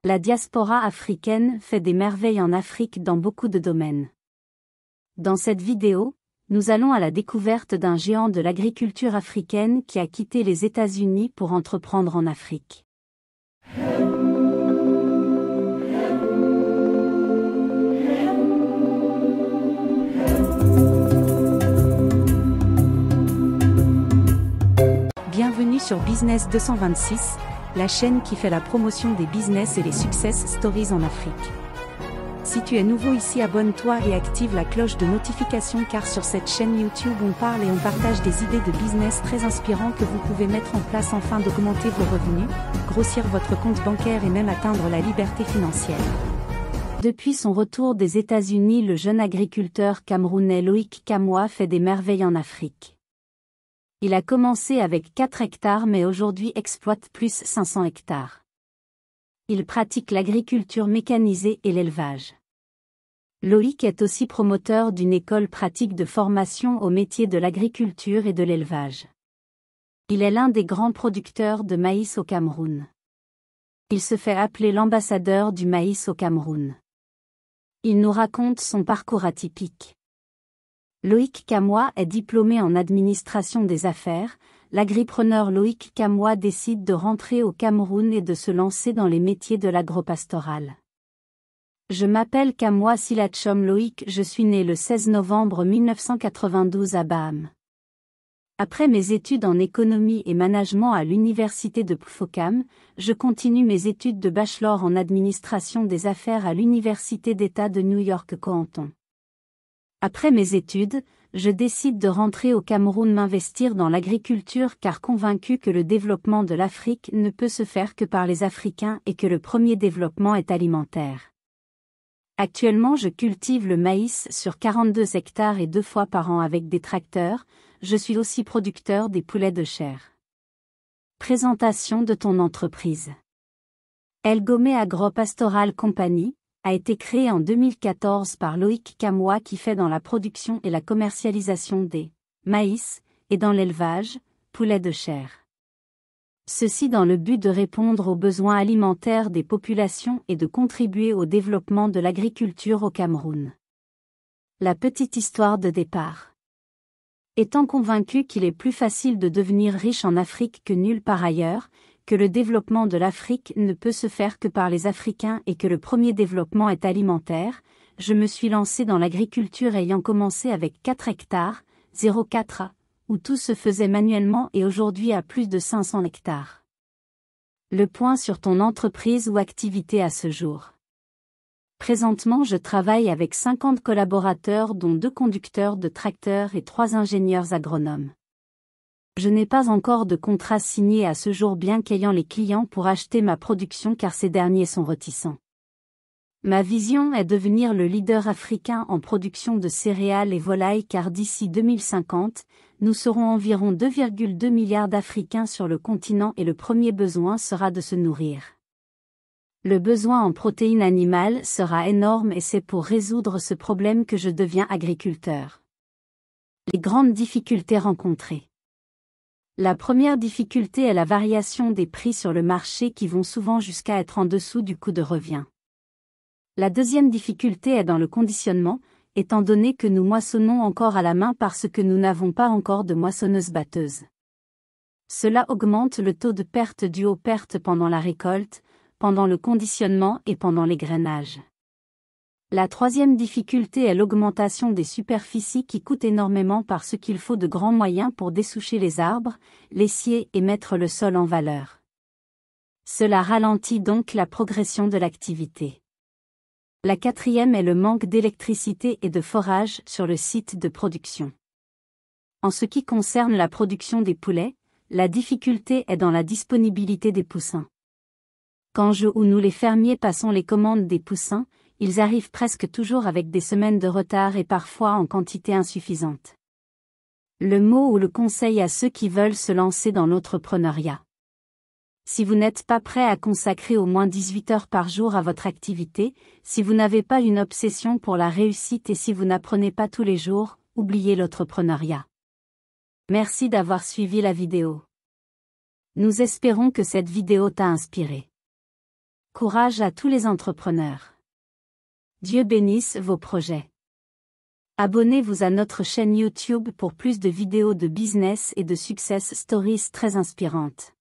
La diaspora africaine fait des merveilles en Afrique dans beaucoup de domaines. Dans cette vidéo, nous allons à la découverte d'un géant de l'agriculture africaine qui a quitté les États-Unis pour entreprendre en Afrique. Bienvenue sur Business 226, la chaîne qui fait la promotion des business et les success stories en Afrique. Si tu es nouveau ici, abonne-toi et active la cloche de notification car sur cette chaîne YouTube on parle et on partage des idées de business très inspirants que vous pouvez mettre en place afin d'augmenter vos revenus, grossir votre compte bancaire et même atteindre la liberté financière. Depuis son retour des États-Unis, le jeune agriculteur camerounais Loïc Kamwa fait des merveilles en Afrique. Il a commencé avec 4 hectares mais aujourd'hui exploite plus 500 hectares. Il pratique l'agriculture mécanisée et l'élevage. Loïc est aussi promoteur d'une école pratique de formation au métier de l'agriculture et de l'élevage. Il est l'un des grands producteurs de maïs au Cameroun. Il se fait appeler l'ambassadeur du maïs au Cameroun. Il nous raconte son parcours atypique. Loïc Kamwa est diplômé en administration des affaires. L'agripreneur Loïc Kamwa décide de rentrer au Cameroun et de se lancer dans les métiers de l'agropastoral. Je m'appelle Kamwa Silachom Loïc, je suis né le 16 novembre 1992 à Baham. Après mes études en économie et management à l'université de Pfocam, je continue mes études de bachelor en administration des affaires à l'université d'État de New York Canton. Après mes études, je décide de rentrer au Cameroun m'investir dans l'agriculture car convaincu que le développement de l'Afrique ne peut se faire que par les Africains et que le premier développement est alimentaire. Actuellement je cultive le maïs sur 42 hectares et 2 fois par an avec des tracteurs, je suis aussi producteur des poulets de chair. Présentation de ton entreprise. El Gomé Agro-Pastoral Company a été créé en 2014 par Loïc Kamwa qui fait dans la production et la commercialisation des maïs, et dans l'élevage, poulets de chair. Ceci dans le but de répondre aux besoins alimentaires des populations et de contribuer au développement de l'agriculture au Cameroun. La petite histoire de départ. Étant convaincu qu'il est plus facile de devenir riche en Afrique que nulle part ailleurs, que le développement de l'Afrique ne peut se faire que par les Africains et que le premier développement est alimentaire, je me suis lancé dans l'agriculture ayant commencé avec 4 hectares, 0,4 où tout se faisait manuellement et aujourd'hui à plus de 500 hectares. Le point sur ton entreprise ou activité à ce jour. Présentement je travaille avec 50 collaborateurs dont 2 conducteurs de tracteurs et 3 ingénieurs agronomes. Je n'ai pas encore de contrat signé à ce jour bien qu'ayant les clients pour acheter ma production car ces derniers sont réticents. Ma vision est devenir le leader africain en production de céréales et volailles car d'ici 2050, nous serons environ 2,2 milliards d'Africains sur le continent et le premier besoin sera de se nourrir. Le besoin en protéines animales sera énorme et c'est pour résoudre ce problème que je deviens agriculteur. Les grandes difficultés rencontrées. La première difficulté est la variation des prix sur le marché qui vont souvent jusqu'à être en dessous du coût de revient. La deuxième difficulté est dans le conditionnement, étant donné que nous moissonnons encore à la main parce que nous n'avons pas encore de moissonneuse-batteuse. Cela augmente le taux de perte dû aux pertes pendant la récolte, pendant le conditionnement et pendant l'égrainage. La troisième difficulté est l'augmentation des superficies qui coûtent énormément parce qu'il faut de grands moyens pour dessoucher les arbres, les scier et mettre le sol en valeur. Cela ralentit donc la progression de l'activité. La quatrième est le manque d'électricité et de forage sur le site de production. En ce qui concerne la production des poulets, la difficulté est dans la disponibilité des poussins. Quand je ou nous les fermiers passons les commandes des poussins, ils arrivent presque toujours avec des semaines de retard et parfois en quantité insuffisante. Le mot ou le conseil à ceux qui veulent se lancer dans l'entrepreneuriat. Si vous n'êtes pas prêt à consacrer au moins 18 heures par jour à votre activité, si vous n'avez pas une obsession pour la réussite et si vous n'apprenez pas tous les jours, oubliez l'entrepreneuriat. Merci d'avoir suivi la vidéo. Nous espérons que cette vidéo t'a inspiré. Courage à tous les entrepreneurs. Dieu bénisse vos projets. Abonnez-vous à notre chaîne YouTube pour plus de vidéos de business et de success stories très inspirantes.